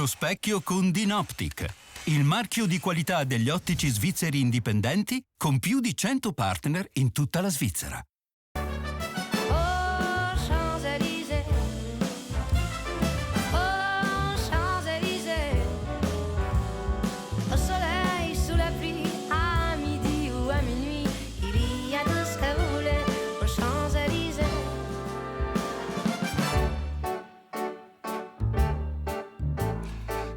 Lo specchio con Dinoptic, il marchio di qualità degli ottici svizzeri indipendenti con più di 100 partner in tutta la Svizzera.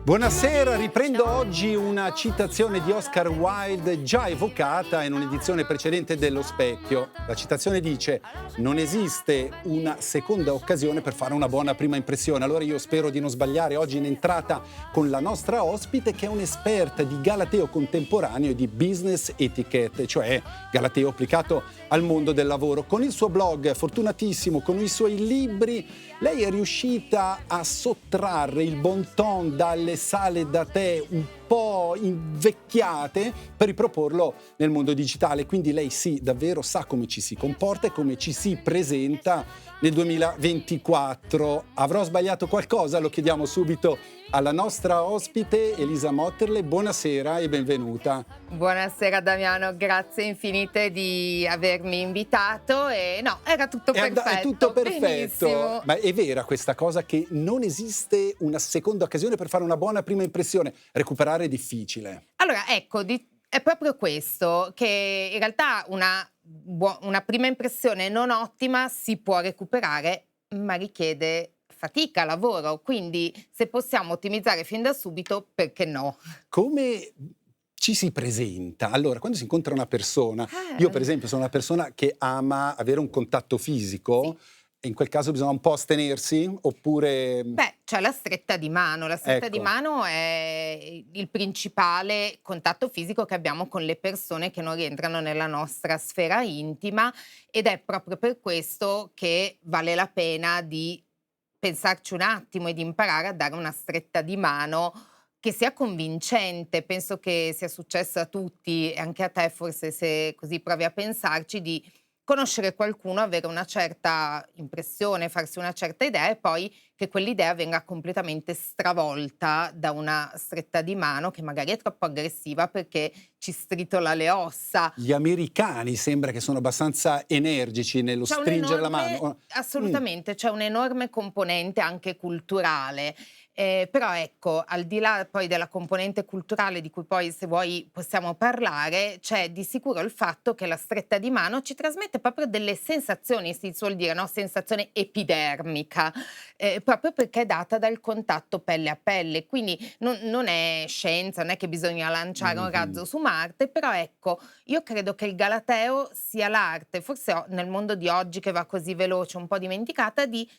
Buonasera, riprendo oggi una citazione di Oscar Wilde già evocata in un'edizione precedente dello Specchio. La citazione dice: non esiste una seconda occasione per fare una buona prima impressione. Allora io spero di non sbagliare oggi in entrata con la nostra ospite, che è un'esperta di galateo contemporaneo e di business etiquette, cioè galateo applicato al mondo del lavoro. Con il suo blog fortunatissimo, con i suoi libri, lei è riuscita a sottrarre il bon ton dalle sale da tè un po' invecchiate per riproporlo nel mondo digitale. Quindi lei sì, davvero sa come ci si comporta e come ci si presenta nel 2024. Avrò sbagliato qualcosa? Lo chiediamo subito alla nostra ospite Elisa Motterle. Buonasera e benvenuta. Buonasera Damiano, grazie infinite di avermi invitato e no, era tutto perfetto. È tutto perfetto. Benissimo. Ma è vera questa cosa che non esiste una seconda occasione per fare una buona prima impressione? Recuperare è difficile. Allora, ecco, è proprio questo, che in realtà una prima impressione non ottima si può recuperare, ma richiede fatica, lavoro, quindi se possiamo ottimizzare fin da subito, perché no? Come ci si presenta? Allora, quando si incontra una persona, io per esempio sono una persona che ama avere un contatto fisico, Sì. e in quel caso bisogna un po' astenersi, oppure... Beh, c'è la stretta di mano. La stretta Ecco. di mano è il principale contatto fisico che abbiamo con le persone che non rientrano nella nostra sfera intima, ed è proprio per questo che vale la pena di pensarci un attimo e di imparare a dare una stretta di mano che sia convincente. Penso che sia successo a tutti e anche a te, forse, se così provi a pensarci, di conoscere qualcuno, avere una certa impressione, farsi una certa idea e poi che quell'idea venga completamente stravolta da una stretta di mano che magari è troppo aggressiva perché ci stritola le ossa. Gli americani sembra che sono abbastanza energici nello C'è stringere la mano. Assolutamente, c'è un'enorme componente anche culturale. Però ecco, al di là poi della componente culturale, di cui poi se vuoi possiamo parlare, c'è di sicuro il fatto che la stretta di mano ci trasmette proprio delle sensazioni, si suol dire, no? Sensazione epidermica, proprio perché è data dal contatto pelle a pelle. Quindi non è scienza, non è che bisogna lanciare un razzo su Marte, però ecco, io credo che il galateo sia l'arte, forse nel mondo di oggi che va così veloce, un po' dimenticata, di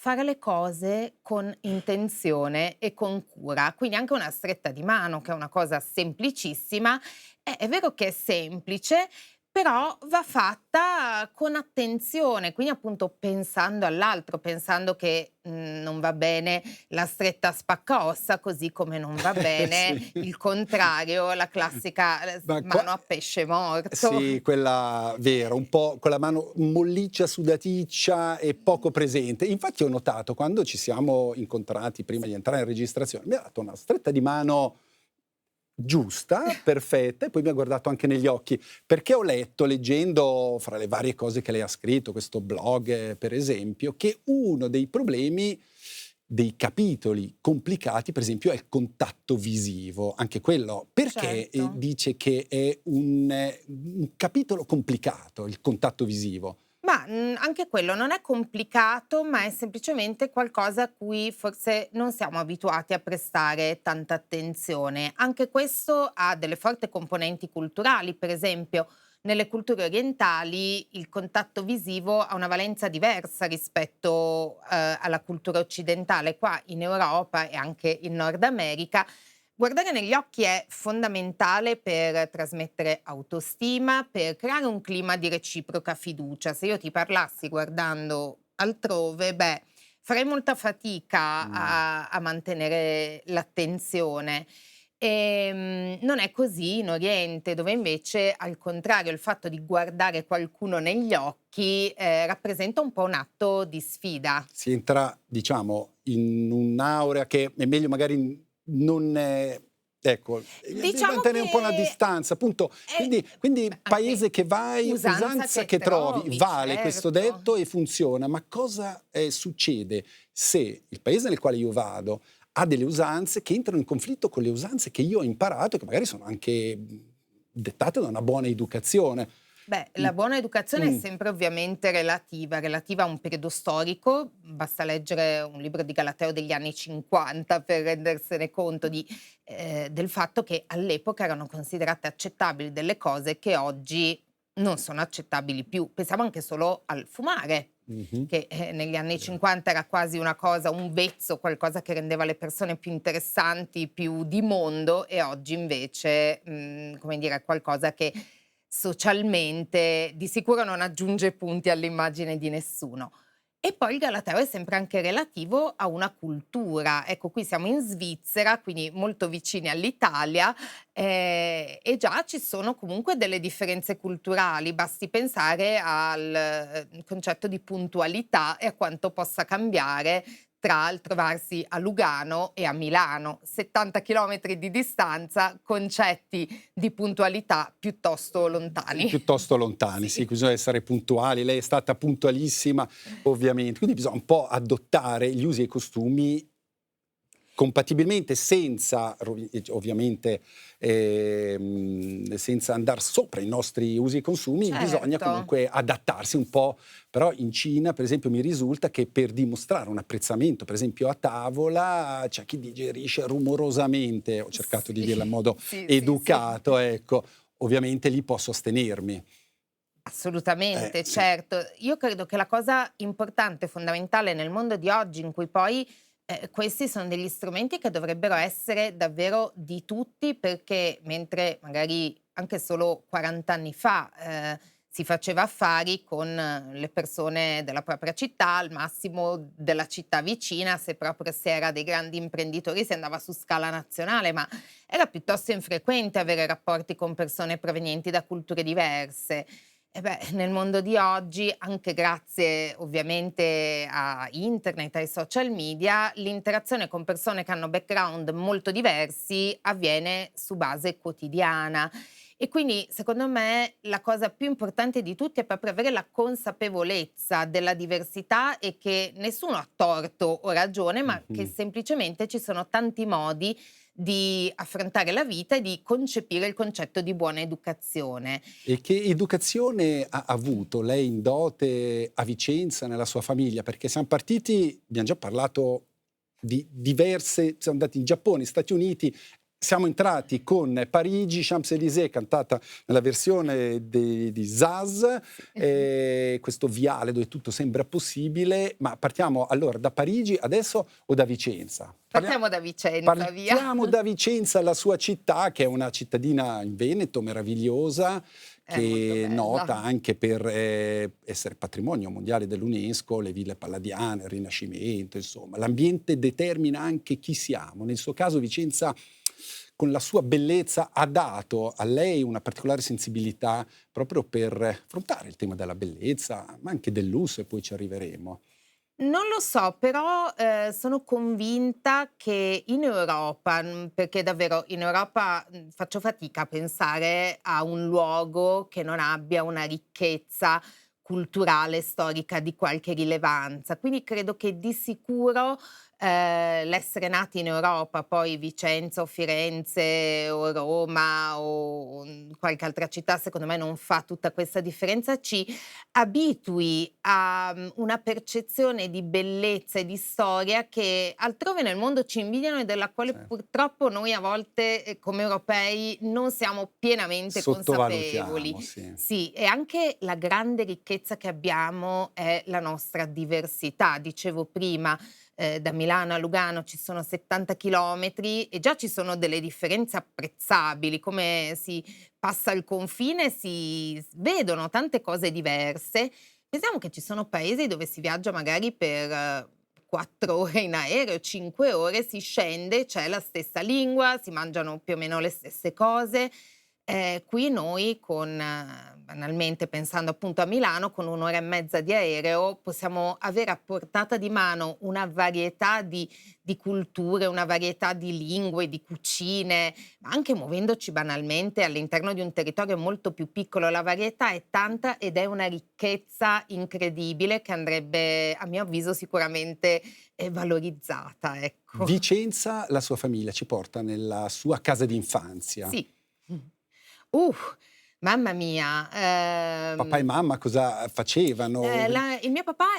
fare le cose con intenzione e con cura. Quindi anche una stretta di mano, che è una cosa semplicissima, è vero che è semplice, però va fatta con attenzione, quindi appunto pensando all'altro, pensando che non va bene la stretta spaccaossa, così come non va bene Sì. il contrario, la classica Ma mano a pesce morto. sì, quella vera, un po' con la mano molliccia, sudaticcia e poco presente. Infatti ho notato, quando ci siamo incontrati prima di entrare in registrazione, mi ha dato una stretta di mano giusta, perfetta, e poi mi ha guardato anche negli occhi, perché ho letto, leggendo fra le varie cose che lei ha scritto, questo blog per esempio, che uno dei problemi dei capitoli complicati, per esempio, è il contatto visivo. Anche quello, perché Certo. dice che è un capitolo complicato, il contatto visivo. Ma, anche quello non è complicato, ma è semplicemente qualcosa a cui forse non siamo abituati a prestare tanta attenzione. Anche questo ha delle forti componenti culturali, per esempio nelle culture orientali il contatto visivo ha una valenza diversa rispetto, alla cultura occidentale. Qua in Europa e anche in Nord America guardare negli occhi è fondamentale per trasmettere autostima, per creare un clima di reciproca fiducia. Se io ti parlassi guardando altrove, beh, farei molta fatica a mantenere l'attenzione. Non è così in Oriente, dove invece, al contrario, il fatto di guardare qualcuno negli occhi rappresenta un po' un atto di sfida. Si entra, diciamo, in un'aurea che è meglio magari non è... Ecco, Diciamo mantenere un po' una che distanza, appunto. è Quindi anche paese che vai, usanza usanza che che trovi, trovi, vale questo certo. detto e funziona. Ma cosa succede se il paese nel quale io vado ha delle usanze che entrano in conflitto con le usanze che io ho imparato e che magari sono anche dettate da una buona educazione? Beh, Mm, la buona educazione è mm, sempre ovviamente relativa a un periodo storico, basta leggere un libro di Galateo degli anni 50 per rendersene conto del fatto che all'epoca erano considerate accettabili delle cose che oggi non sono accettabili più. Pensiamo anche solo al fumare, mhm. che negli anni Vero. 50 era quasi una cosa, un vezzo, qualcosa che rendeva le persone più interessanti, più di mondo, e oggi invece, come dire, è qualcosa che socialmente di sicuro non aggiunge punti all'immagine di nessuno. E poi il galateo è sempre anche relativo a una cultura. Ecco, qui siamo in Svizzera, quindi molto vicini all'Italia, e già ci sono comunque delle differenze culturali. Basti pensare al concetto di puntualità e a quanto possa cambiare tra il trovarsi a Lugano e a Milano. 70 chilometri di distanza, concetti di puntualità piuttosto lontani. Piuttosto lontani, sì, Sì. bisogna essere puntuali. Lei è stata puntualissima, ovviamente. Quindi bisogna un po' adottare gli usi e i costumi compatibilmente, senza ovviamente senza andare sopra i nostri usi e consumi, bisogna Certo. comunque adattarsi un po'. Però in Cina, per esempio, mi risulta che per dimostrare un apprezzamento, per esempio a tavola, c'è chi digerisce rumorosamente, ho cercato di Sì, dirla in modo sì, sì, sì. educato, ecco. Ovviamente lì posso astenermi. Assolutamente, Sì. certo. Io credo che la cosa importante, fondamentale nel mondo di oggi, in cui poi questi sono degli strumenti che dovrebbero essere davvero di tutti, perché mentre magari anche solo 40 anni fa si faceva affari con le persone della propria città, al massimo della città vicina, se proprio si era dei grandi imprenditori si andava su scala nazionale, ma era piuttosto infrequente avere rapporti con persone provenienti da culture diverse. E beh, nel mondo di oggi, anche grazie ovviamente a internet, ai social media, l'interazione con persone che hanno background molto diversi avviene su base quotidiana. E quindi, secondo me, la cosa più importante di tutti è proprio avere la consapevolezza della diversità e che nessuno ha torto o ragione, ma che Mhm. semplicemente ci sono tanti modi di affrontare la vita e di concepire il concetto di buona educazione. E che educazione ha avuto lei in dote a Vicenza, nella sua famiglia? Perché siamo partiti, abbiamo già parlato di diverse, siamo andati in Giappone, Stati Uniti, siamo entrati con Parigi, Champs-Élysées, cantata nella versione di Zaz, questo viale dove tutto sembra possibile, ma partiamo allora da Parigi adesso o da Vicenza? Partiamo da Vicenza, via. Partiamo da Vicenza, la sua città, che è una cittadina in Veneto meravigliosa, È molto che è nota bella. anche per essere patrimonio mondiale dell'UNESCO, le ville palladiane, il Rinascimento, insomma. L'ambiente determina anche chi siamo. Nel suo caso Vicenza, con la sua bellezza, ha dato a lei una particolare sensibilità proprio per affrontare il tema della bellezza, ma anche del lusso, e poi ci arriveremo. Non lo so, però, sono convinta che in Europa, perché davvero in Europa, faccio fatica a pensare a un luogo che non abbia una ricchezza culturale, storica di qualche rilevanza. Quindi credo che di sicuro, l'essere nati in Europa, poi Vicenza o Firenze o Roma o, qualche altra città, secondo me non fa tutta questa differenza, ci abitui a, una percezione di bellezza e di storia che altrove nel mondo ci invidiano e della quale Cioè, purtroppo noi a volte, come europei non siamo pienamente consapevoli. sottovalutiamo, sì. Sì, e anche la grande ricchezza che abbiamo è la nostra diversità. Dicevo prima, da Milano a Lugano ci sono 70 chilometri e già ci sono delle differenze apprezzabili, come si passa il confine si vedono tante cose diverse. Pensiamo che ci sono paesi dove si viaggia magari per 4 ore in aereo, 5 ore, si scende, c'è la stessa lingua, si mangiano più o meno le stesse cose. Qui noi banalmente pensando appunto a Milano, con 1 ora e mezza di aereo possiamo avere a portata di mano una varietà di culture, una varietà di lingue, di cucine, ma anche muovendoci banalmente all'interno di un territorio molto più piccolo. La varietà è tanta ed è una ricchezza incredibile che andrebbe, a mio avviso, sicuramente, valorizzata, ecco. Vicenza, la sua famiglia ci porta nella sua casa d'infanzia. Sì. Uh, mamma mia, Papà e mamma cosa facevano? il mio papà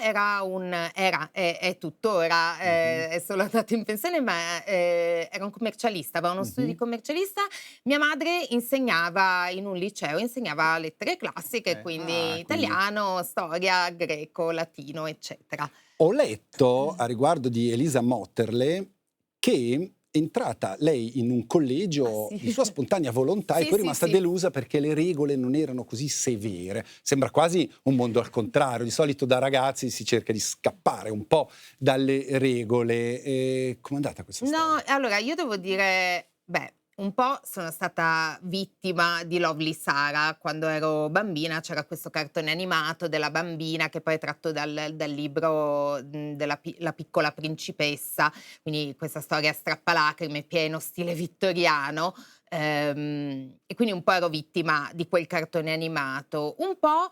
è tuttora, Mh-mh. è solo andato in pensione, ma, era un commercialista, aveva uno studio di Mh-mh. commercialista. Mia madre insegnava in un liceo, insegnava lettere classiche, quindi Quindi italiano, storia, greco, latino, eccetera. ho letto a riguardo di Elisa Motterle che è entrata lei in un Ah collegio sì. di sua spontanea volontà e Sì, poi è sì, rimasta sì. delusa perché le regole non erano così severe. Sembra quasi un mondo al contrario. Di solito da ragazzi si cerca di scappare un po' dalle regole. Com'è andata questa No, storia? allora io devo dire, beh, un po' sono stata vittima di Lovely Sara. Quando ero bambina c'era questo cartone animato della bambina che poi è tratto dal libro, La piccola principessa, quindi questa storia strappalacrime, pieno stile vittoriano, e quindi un po' ero vittima di quel cartone animato. Un po',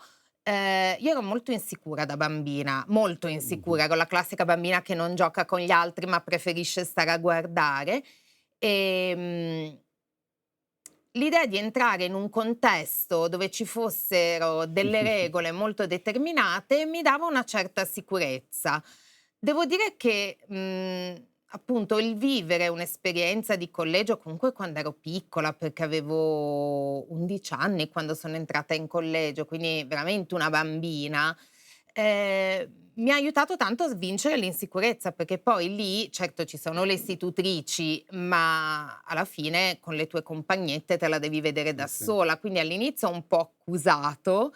io ero molto insicura da bambina, molto Mh-mh. insicura, ero la classica bambina che non gioca con gli altri ma preferisce stare a guardare. Ehm, L'idea di entrare in un contesto dove ci fossero delle regole molto determinate mi dava una certa sicurezza. Devo dire che, appunto, il vivere un'esperienza di collegio, comunque quando ero piccola, perché avevo 11 anni quando sono entrata in collegio, quindi veramente una bambina, mi ha aiutato tanto a svincere l'insicurezza, perché poi lì, certo, ci sono le istitutrici, ma alla fine con le tue compagnette te la devi vedere da Sì. sola. Quindi all'inizio ho un po' accusato,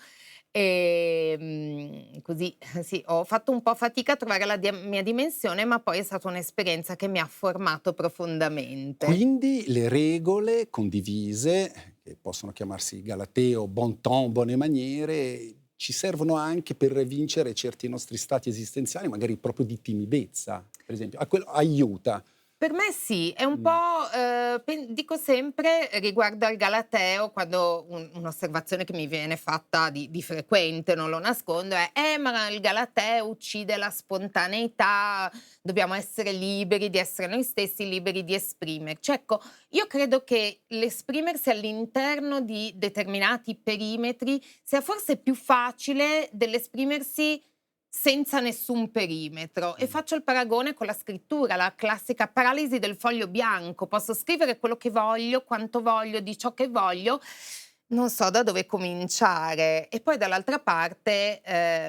così sì, ho fatto un po' fatica a trovare la mia dimensione, ma poi è stata un'esperienza che mi ha formato profondamente. Quindi le regole condivise, che possono chiamarsi galateo, bon ton, buone maniere, ci servono anche per vincere certi nostri stati esistenziali, magari proprio di timidezza, per esempio. A quello aiuta. Per me sì, è un po', Mh. dico sempre riguardo al Galateo, quando un'osservazione che mi viene fatta di frequente, non lo nascondo, è: ma il Galateo uccide la spontaneità, dobbiamo essere liberi di essere noi stessi, liberi di esprimerci". Ecco, io credo che l'esprimersi all'interno di determinati perimetri sia forse più facile dell'esprimersi senza nessun perimetro. E Mh. faccio il paragone con la scrittura, la classica paralisi del foglio bianco. Posso scrivere quello che voglio, quanto voglio, di ciò che voglio, non so da dove cominciare. E poi dall'altra parte,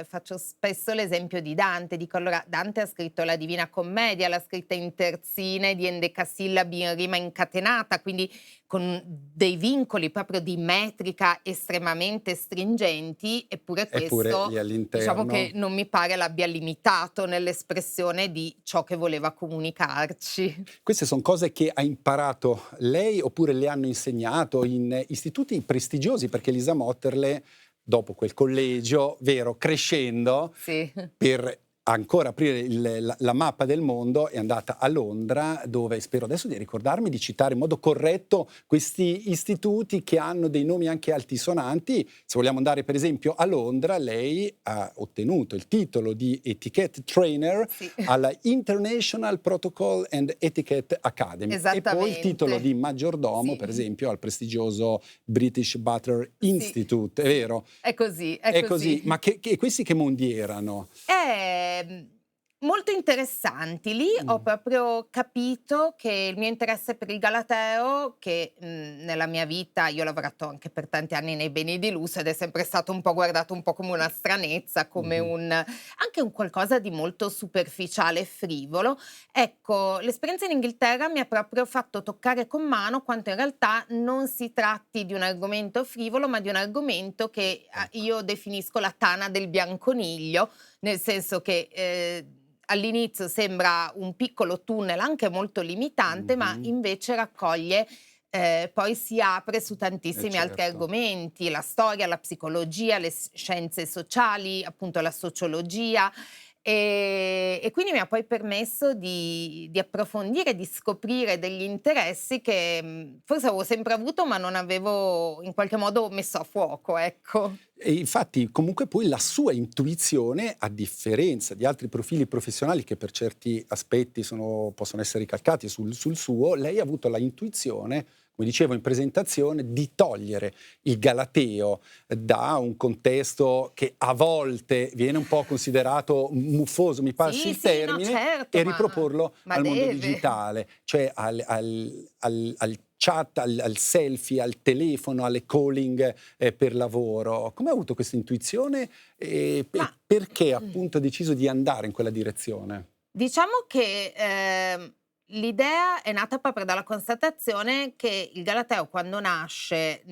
faccio spesso l'esempio di Dante, dico: allora Dante ha scritto la Divina Commedia, l'ha scritta in terzine di endecasillabi in rima incatenata, quindi con dei vincoli proprio di metrica estremamente stringenti, eppure Eppure questo lì diciamo che all'interno. non mi pare l'abbia limitato nell'espressione di ciò che voleva comunicarci. Queste son cose che ha imparato lei oppure le hanno insegnato in istituti prestigiosi? Perché Elisa Motterle, dopo quel collegio, vero, crescendo, Sì. per ancora aprire la mappa del mondo, è andata a Londra, dove spero adesso di ricordarmi di citare in modo corretto questi istituti che hanno dei nomi anche altisonanti. Se vogliamo andare per esempio a Londra, lei ha ottenuto il titolo di Etiquette Trainer Sì, alla International Protocol and Etiquette Academy e poi il titolo esattamente. di maggiordomo, per Sì, esempio, al prestigioso British Butter sì, Institute, è sì. vero? È così, è È così, così. ma questi che mondi erano? Ehm, Molto interessanti. Lì ho Mh. proprio capito che il mio interesse per il Galateo, che, nella mia vita io ho lavorato anche per tanti anni nei beni di lusso ed è sempre stato un po' guardato un po' come una stranezza, come Mh-mh. anche un qualcosa di molto superficiale e frivolo. Ecco, l'esperienza in Inghilterra mi ha proprio fatto toccare con mano quanto in realtà non si tratti di un argomento frivolo, ma di un argomento che, Ecco. io definisco la tana del bianconiglio, nel senso che, all'inizio sembra un piccolo tunnel anche molto limitante, ma Mh-mh. invece raccoglie, poi si apre su tantissimi altri certo. argomenti, la storia, la psicologia, le scienze sociali, appunto la sociologia. E quindi mi ha poi permesso di approfondire, di scoprire degli interessi che forse avevo sempre avuto, ma non avevo in qualche modo messo a fuoco, ecco. E infatti comunque poi la sua intuizione, a differenza di altri profili professionali che per certi aspetti possono essere ricalcati sul suo, lei ha avuto la intuizione, come dicevo in presentazione, di togliere il Galateo da un contesto che a volte viene un po' considerato muffoso, mi passi il Sì, no, termine, certo, e ma riproporlo ma al mondo deve. digitale, cioè al chat, al selfie, al telefono, alle calling per lavoro. Come ha avuto questa intuizione e Ma perché appunto ha deciso di andare in quella direzione? diciamo che, l'idea è nata proprio dalla constatazione che il Galateo quando nasce,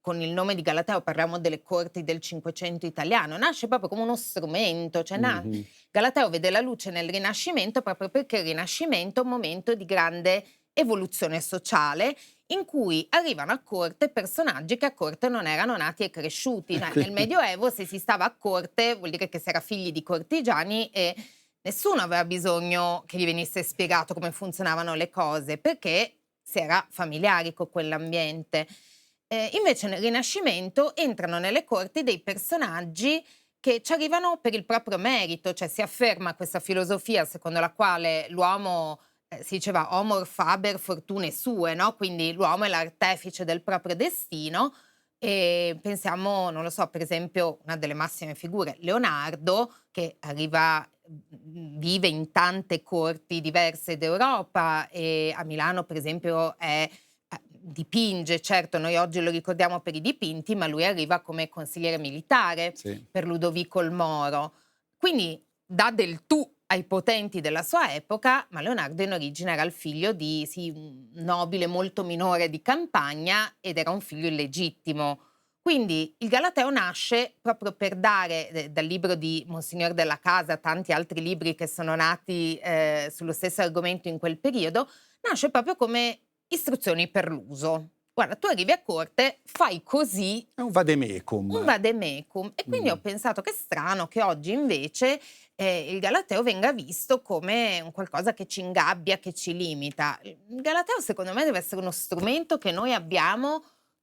con il nome di Galateo parliamo delle corti del Cinquecento italiano, nasce proprio come uno strumento, cioè Mh-mh. Galateo vede la luce nel Rinascimento proprio perché il Rinascimento è un momento di grande evoluzione sociale in cui arrivano a corte personaggi che a corte non erano nati e cresciuti. Nel Medioevo se si stava a corte vuol dire che si era figli di cortigiani e nessuno aveva bisogno che gli venisse spiegato come funzionavano le cose, perché si era familiari con quell'ambiente. Invece nel Rinascimento entrano nelle corti dei personaggi che ci arrivano per il proprio merito, cioè si afferma questa filosofia secondo la quale l'uomo, si diceva Homor faber fortune sue, no? Quindi l'uomo è l'artefice del proprio destino. E pensiamo, non lo so, per esempio, una delle massime figure, Leonardo, che vive in tante corti diverse d'Europa e a Milano, per esempio, dipinge, certo, noi oggi lo ricordiamo per i dipinti, ma lui arriva come consigliere militare Sì. per Ludovico il Moro. Quindi dà del tu ai potenti della sua epoca, ma Leonardo in origine era il figlio di sì, un nobile molto minore di campagna ed era un figlio illegittimo. Quindi il Galateo nasce proprio per dare, dal libro di Monsignor della Casa, tanti altri libri che sono nati sullo stesso argomento in quel periodo, nasce proprio come istruzioni per l'uso. Guarda, tu arrivi a corte, fai così, È un un vademecum. vademecum. E quindi Mh. ho pensato che strano che oggi invece il Galateo venga visto come un qualcosa che ci ingabbia, che ci limita. Il Galateo secondo me deve essere uno strumento che noi abbiamo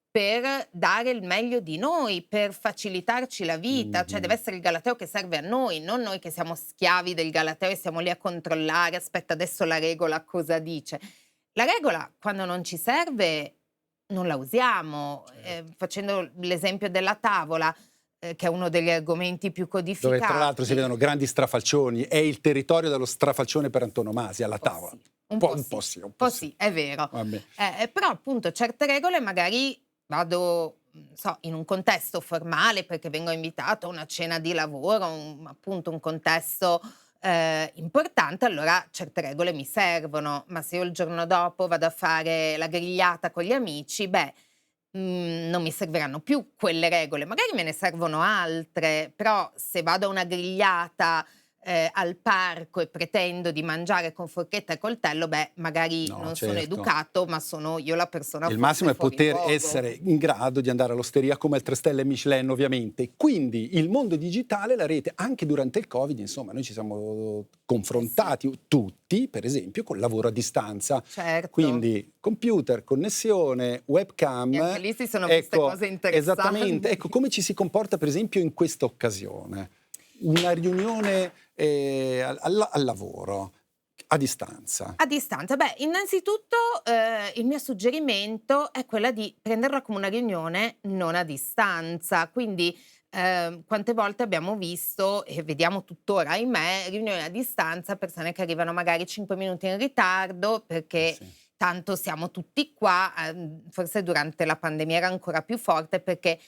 per dare il meglio di noi, per facilitarci la vita, cioè deve Mh-mh. essere il Galateo che serve a noi, non noi che siamo schiavi del Galateo e siamo lì a controllare, aspetta adesso la regola cosa dice. La regola quando non ci serve non la usiamo. Certo. Facendo l'esempio della tavola, che è uno degli argomenti più Dove tra l'altro si codificati. vedono grandi strafalcioni, è il territorio dello strafalcione per antonomasia, la Un po' tavola. sì, un po' Un sì, po' sì, un un po' po' sì. sì, è vero. Vabbè. Però appunto certe regole magari vado, so, in un contesto formale perché vengo invitato a una cena di lavoro, appunto un contesto importante, allora certe regole mi servono, ma se io il giorno dopo vado a fare la grigliata con gli amici, beh, non mi serviranno più quelle regole, magari me ne servono altre, però se vado a una grigliata, al parco e pretendo di mangiare con forchetta e coltello, beh, magari No, non sono certo. educato, ma sono io la persona Il massimo forse è fuori poter luogo. essere in grado di andare all'osteria come al 3 stelle Michelin ovviamente. Quindi il mondo digitale, la rete, anche durante il Covid, insomma, noi ci siamo Eh sì, confrontati tutti, per esempio, col lavoro a distanza. certo. Quindi computer, connessione, E anche webcam, lì si sono viste ecco, cose esattamente. Ecco, interessanti. come ci si comporta, per esempio, in questa occasione? Una riunione al lavoro, a distanza. A distanza. Beh, innanzitutto, il mio suggerimento è quella di prenderla come una riunione non a distanza. Quindi, quante volte abbiamo visto, e vediamo tuttora ahimè, riunioni a distanza, persone che arrivano magari 5 minuti in ritardo perché Sì. tanto siamo tutti qua, forse durante la pandemia era ancora più forte perché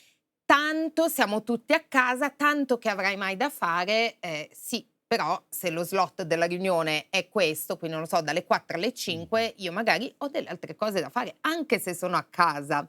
tanto siamo tutti a casa, tanto che avrai mai da fare, sì, però se lo slot della riunione è questo, quindi non lo so, dalle 4 alle Mh-mh. 5, io magari ho delle altre cose da fare, anche se sono a casa.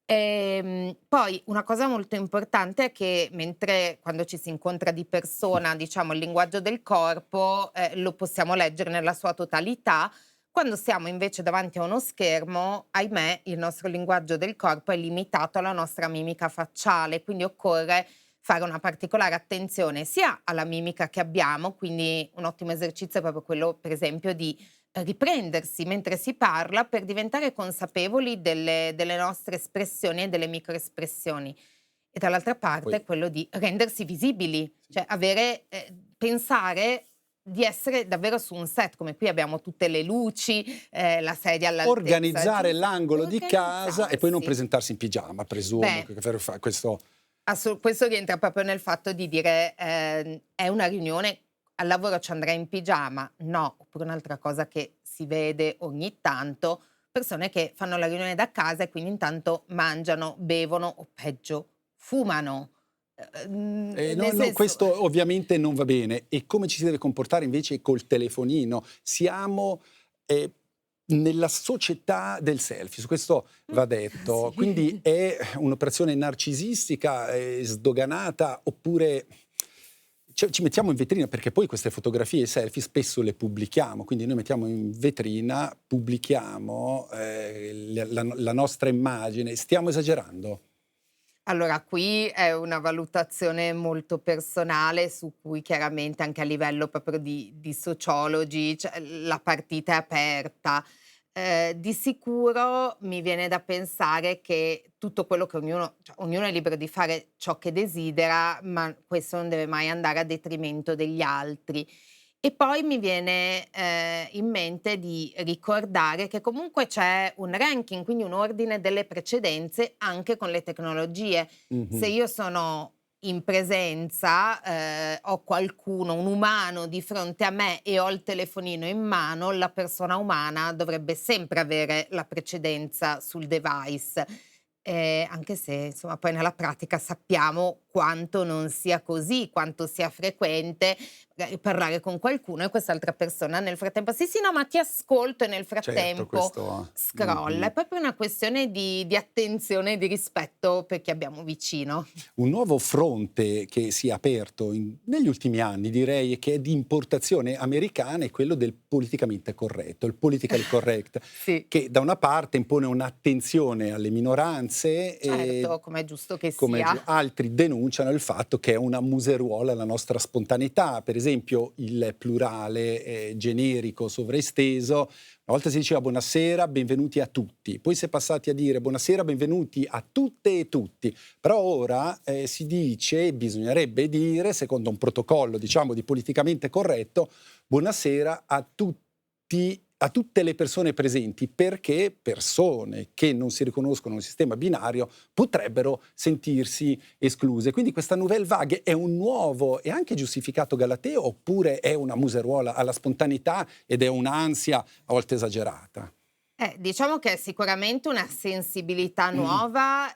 Poi una cosa molto importante è che mentre quando ci si incontra di persona, diciamo, il linguaggio del corpo, lo possiamo leggere nella sua totalità, Quando siamo invece davanti a uno schermo, ahimè, il nostro linguaggio del corpo è limitato alla nostra mimica facciale, quindi occorre fare una particolare attenzione sia alla mimica che abbiamo, quindi un ottimo esercizio è proprio quello, per esempio, di riprendersi mentre si parla per diventare consapevoli delle nostre espressioni e delle microespressioni. E dall'altra parte Poi quello di rendersi visibili, cioè pensare di essere davvero su un set, come qui abbiamo tutte le luci, la sedia all'altezza organizzare giusta, l'angolo di casa e poi non organizzarsi. presentarsi in pigiama, presumo Beh, che questo. questo rientra proprio nel fatto di dire, è una riunione, al lavoro ci andrei in pigiama? No, oppure un'altra cosa che si vede ogni tanto, persone che fanno la riunione da casa e quindi intanto mangiano, bevono o peggio fumano. No, Nel no, senso questo ovviamente non va bene. E come ci si deve comportare invece col telefonino? Siamo nella società del selfie, su questo va detto. Quindi sì. è un'operazione narcisistica, sdoganata, oppure ci mettiamo in vetrina, perché poi queste fotografie selfie spesso le pubblichiamo, quindi noi mettiamo in vetrina, pubblichiamo la nostra immagine. Stiamo esagerando? Allora, qui è una valutazione molto personale su cui chiaramente anche a livello proprio di sociologi, cioè la partita è aperta. Di sicuro mi viene da pensare che tutto quello che ognuno è libero di fare ciò che desidera, ma questo non deve mai andare a detrimento degli altri. E poi mi viene, in mente di ricordare che comunque c'è un ranking, quindi un ordine delle precedenze anche con le tecnologie. Se Mh-mh. io sono in presenza, ho qualcuno, un umano di fronte a me e ho il telefonino in mano, la persona umana dovrebbe sempre avere la precedenza sul device. Anche se insomma poi nella pratica sappiamo quanto non sia così, quanto sia frequente magari parlare con qualcuno e quest'altra persona nel frattempo: "Sì, sì, no, ma ti ascolto", e nel Certo, frattempo questo scrolla. È mh-mh. proprio una questione di attenzione e di rispetto per chi abbiamo vicino. Un nuovo fronte che si è aperto negli ultimi anni, direi, e che è di importazione americana, è quello del politicamente corretto, il political correct, Sì, che da una parte impone un'attenzione alle minoranze e certo, com'è giusto che come sia. altri denunciano il fatto che è una museruola la nostra spontaneità. Per esempio il plurale generico sovraesteso. Una volta si diceva buonasera, benvenuti a tutti, poi si è passati a dire buonasera, benvenuti a tutte e tutti. Però ora si dice, bisognerebbe dire, secondo un protocollo, diciamo, di politicamente corretto, buonasera a tutti, a tutte le persone presenti, perché persone che non si riconoscono nel sistema binario potrebbero sentirsi escluse. Quindi questa nouvelle vague è un nuovo e anche giustificato galateo, oppure è una museruola alla spontaneità ed è un'ansia a volte esagerata? Diciamo che è sicuramente una sensibilità nuova,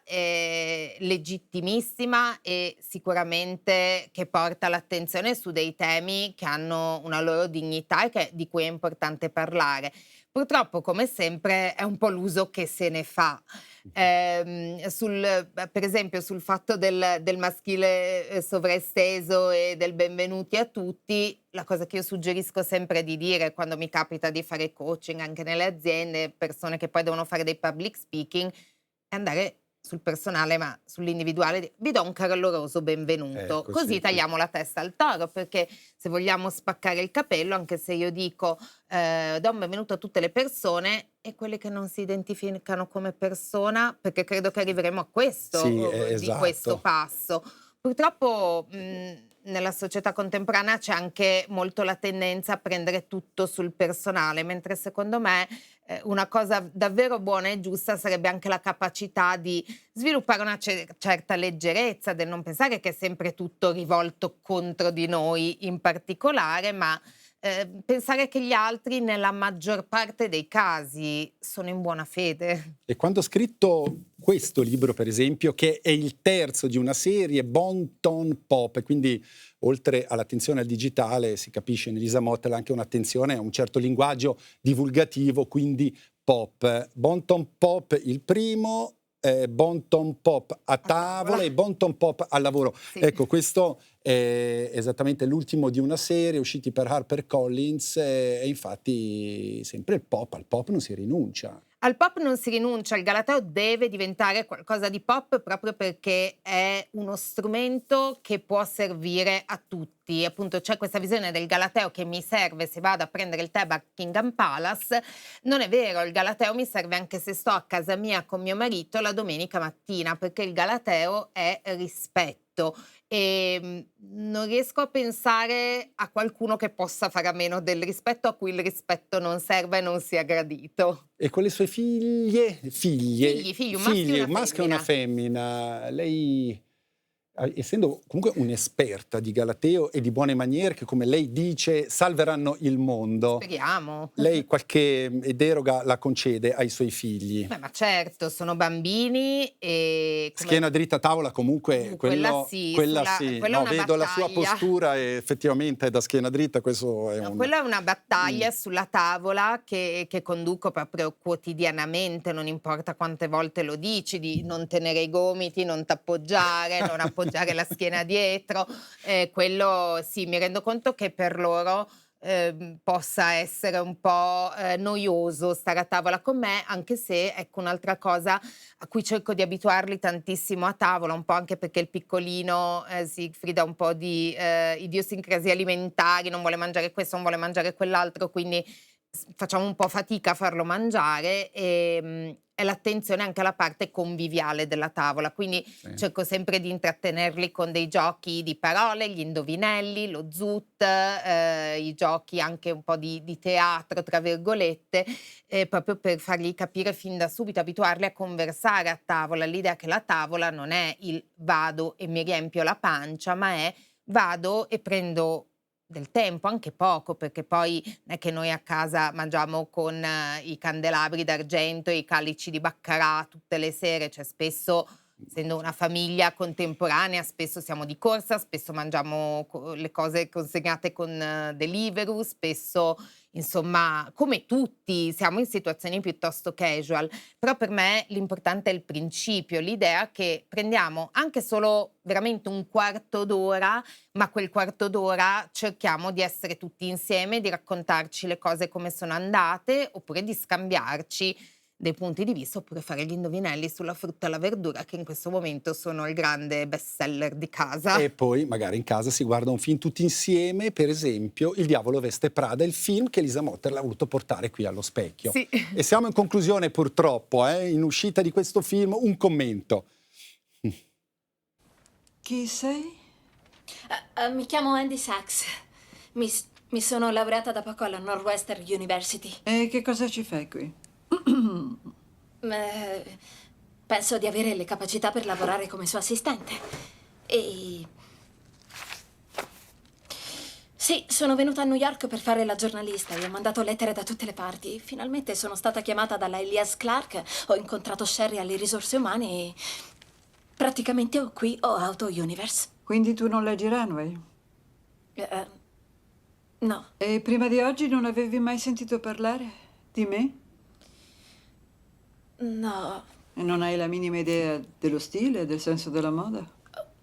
legittimissima e sicuramente che porta l'attenzione su dei temi che hanno una loro dignità e di cui è importante parlare. Purtroppo, come sempre, è un po' l'uso che se ne fa. Per esempio sul fatto del maschile, sovraesteso e del benvenuti a tutti, la cosa che io suggerisco sempre di dire quando mi capita di fare coaching anche nelle aziende, persone che poi devono fare dei public speaking, è andare sul personale, ma sull'individuale, vi do un caloroso benvenuto, Ecco, così sì, sì. tagliamo la testa al toro, perché se vogliamo spaccare il capello, anche se io dico do un benvenuto a tutte le persone e quelle che non si identificano come persona, perché credo che arriveremo a questo, Sì, di questo esatto. passo. Purtroppo, nella società contemporanea c'è anche molto la tendenza a prendere tutto sul personale, mentre secondo me, una cosa davvero buona e giusta sarebbe anche la capacità di sviluppare una certa leggerezza, del non pensare che è sempre tutto rivolto contro di noi in particolare, ma, pensare che gli altri nella maggior parte dei casi sono in buona fede. E quando ho scritto questo libro, per esempio, che è il terzo di una serie, Bon Ton Pop, e quindi oltre all'attenzione al digitale, si capisce in Elisa Mottela anche un'attenzione a un certo linguaggio divulgativo, quindi pop. Bon Ton Pop il primo, Bon Ton Pop a tavola e Bon Ton Pop al lavoro. Sì. Ecco, questo è esattamente l'ultimo di una serie usciti per HarperCollins e infatti sempre il pop, al pop non si rinuncia. Al pop non si rinuncia, il Galateo deve diventare qualcosa di pop proprio perché è uno strumento che può servire a tutti. Appunto c'è questa visione del Galateo che mi serve se vado a prendere il tè a Buckingham Palace. Non è vero, il Galateo mi serve anche se sto a casa mia con mio marito la domenica mattina, perché il Galateo è rispetto. E non riesco a pensare a qualcuno che possa fare a meno del rispetto, a cui il rispetto non serve e non sia gradito. E con le sue figlie, Figli, un maschio e una femmina, lei, essendo comunque un'esperta di Galateo e di buone maniere, che come lei dice salveranno il mondo, Speriamo. lei qualche deroga la concede ai suoi figli? Beh, ma certo, sono bambini e Schiena dritta a tavola comunque, quella sì, quella quella sì. è No, una vedo la sua battaglia. postura e effettivamente è da schiena dritta, questo è No, un... quella è una battaglia sulla tavola che conduco proprio quotidianamente, non importa quante volte lo dici, di non tenere i gomiti, non t'appoggiare, non appoggiare la schiena dietro. Quello sì, mi rendo conto che per loro possa essere un po' noioso stare a tavola con me, anche se, ecco, un'altra cosa a cui cerco di abituarli tantissimo a tavola, un po' anche perché il piccolino Siegfried ha un po' di idiosincrasie alimentari, non vuole mangiare questo, non vuole mangiare quell'altro, quindi facciamo un po' fatica a farlo mangiare e è l'attenzione anche alla parte conviviale della tavola, quindi Sì. cerco sempre di intrattenerli con dei giochi di parole, gli indovinelli, lo zoot, i giochi anche un po' di teatro, tra virgolette, proprio per fargli capire fin da subito, abituarli a conversare a tavola. L'idea che la tavola non è il vado e mi riempio la pancia, ma è vado e prendo del tempo, anche poco, perché poi non è che noi a casa mangiamo con i candelabri d'argento e i calici di baccarà tutte le sere, cioè spesso, essendo una famiglia contemporanea, spesso siamo di corsa, spesso mangiamo le cose consegnate con Deliveroo, spesso, insomma, come tutti, siamo in situazioni piuttosto casual. Però per me l'importante è il principio, l'idea che prendiamo anche solo veramente un quarto d'ora, ma quel quarto d'ora cerchiamo di essere tutti insieme, di raccontarci le cose come sono andate, oppure di scambiarci dei punti di vista, oppure fare gli indovinelli sulla frutta e la verdura, che in questo momento sono il grande bestseller di casa. E poi magari in casa si guarda un film tutti insieme, per esempio Il diavolo veste Prada, il film che Lisa Motter l'ha voluto portare qui allo specchio. Sì. E siamo in conclusione purtroppo, in uscita di questo film, un commento. Chi sei? Mi chiamo Andy Sachs. Mi sono laureata da poco alla Northwestern University. E che cosa ci fai qui? Penso di avere le capacità per lavorare come sua assistente. E... Sì, sono venuta a New York per fare la giornalista e ho mandato lettere da tutte le parti. Finalmente sono stata chiamata dalla Elias Clark, ho incontrato Sherry alle risorse umane e praticamente qui ho Auto Universe. Quindi tu non leggi Runway? No. E prima di oggi non avevi mai sentito parlare di me? No. E non hai la minima idea dello stile e del senso della moda?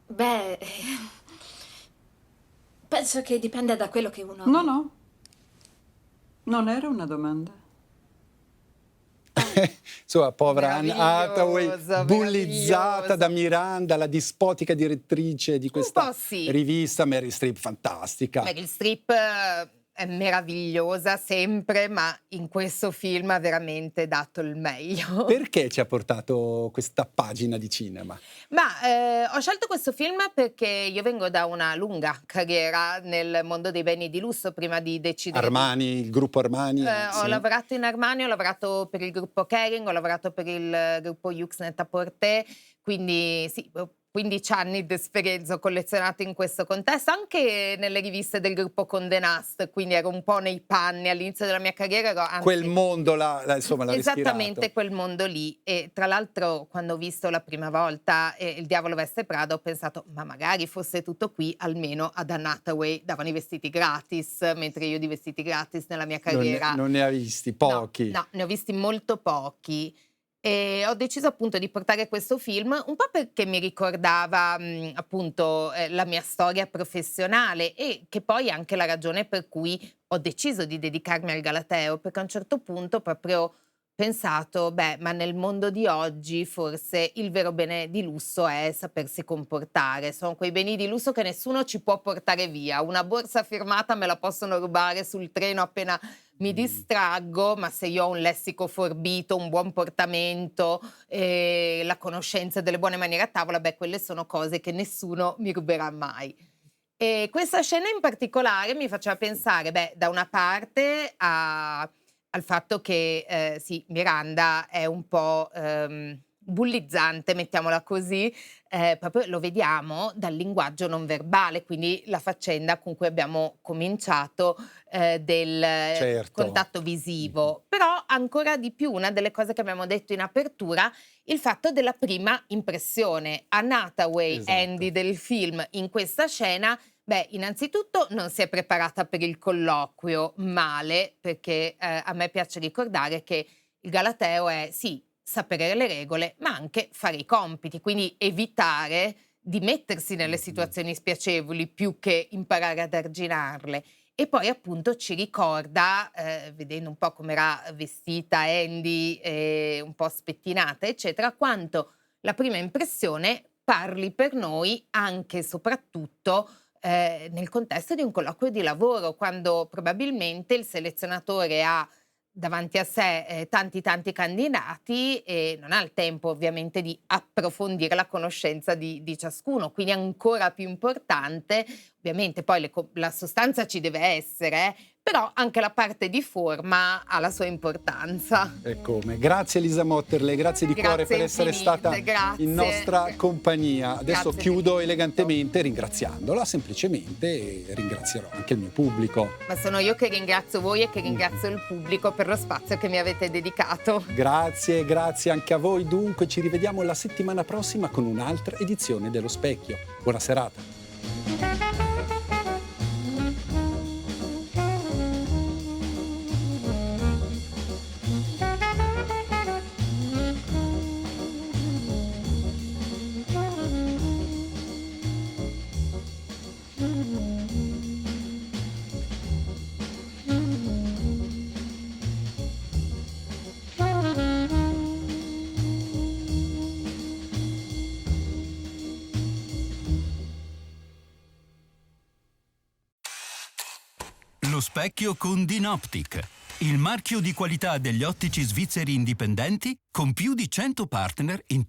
Beh, penso che dipenda da quello che uno... No. Non era una domanda. Insomma, povera Anne Meraviglioso, Hathaway, bullizzata meraviglioso. da Miranda, la dispotica direttrice di questa po' sì. rivista. Meryl Streep fantastica. Meryl Streep è meravigliosa sempre, ma in questo film ha veramente dato il meglio. Perché ci ha portato questa pagina di cinema? Ma ho scelto questo film perché io vengo da una lunga carriera nel mondo dei beni di lusso prima di decidere Armani, il gruppo Armani. Ho sì. lavorato in Armani, ho lavorato per il gruppo Kering, ho lavorato per il gruppo Yoox Net-a-Porter, quindi sì, ho 15 anni di esperienza ho collezionato in questo contesto, anche nelle riviste del gruppo Condé Nast, quindi ero un po' nei panni all'inizio della mia carriera. Anzi, Quel mondo insomma, l'ha esattamente respirato. quel mondo lì. E tra l'altro quando ho visto la prima volta Il diavolo veste Prada ho pensato ma magari fosse tutto qui, almeno ad Anne Hathaway davano i vestiti gratis, mentre io di vestiti gratis nella mia carriera Non ne ha visti pochi. no, ne ho visti molto pochi. E ho deciso appunto di portare questo film un po' perché mi ricordava appunto la mia storia professionale e che poi è anche la ragione per cui ho deciso di dedicarmi al Galateo, perché a un certo punto proprio ho pensato, beh, ma nel mondo di oggi forse il vero bene di lusso è sapersi comportare. Sono quei beni di lusso che nessuno ci può portare via. Una borsa firmata me la possono rubare sul treno appena mi distraggo, ma se io ho un lessico forbito, un buon portamento, la conoscenza delle buone maniere a tavola, beh, quelle sono cose che nessuno mi ruberà mai. E questa scena in particolare mi faceva pensare, beh, da una parte al fatto che, sì, Miranda è un po', bullizzante, mettiamola così, proprio lo vediamo dal linguaggio non verbale, quindi la faccenda con cui abbiamo cominciato, del Certo. contatto visivo. Però ancora di più, una delle cose che abbiamo detto in apertura, il fatto della prima impressione. Anne Hathaway, Esatto. Andy del film, in questa scena, beh, innanzitutto non si è preparata per il colloquio, male, perché, a me piace ricordare che il Galateo è, sì, sapere le regole, ma anche fare i compiti, quindi evitare di mettersi nelle situazioni spiacevoli più che imparare ad arginarle. E poi appunto ci ricorda, vedendo un po' com'era vestita Andy, un po' spettinata, eccetera, quanto la prima impressione parli per noi anche e soprattutto nel contesto di un colloquio di lavoro, quando probabilmente il selezionatore ha davanti a sé tanti candidati e non ha il tempo ovviamente di approfondire la conoscenza di ciascuno, quindi ancora più importante, ovviamente poi la sostanza ci deve essere, però anche la parte di forma ha la sua importanza. E come. Grazie Elisa Motterle, grazie di cuore Grazie per essere infinite, stata grazie. in nostra compagnia. Adesso Grazie chiudo mille. elegantemente ringraziandola semplicemente e ringrazierò anche il mio pubblico. Ma sono io che ringrazio voi e che ringrazio il pubblico per lo spazio che mi avete dedicato. Grazie, grazie anche a voi. Dunque ci rivediamo la settimana prossima con un'altra edizione dello Specchio. Buona serata. Lo specchio con Dinoptic, il marchio di qualità degli ottici svizzeri indipendenti con più di 100 partner in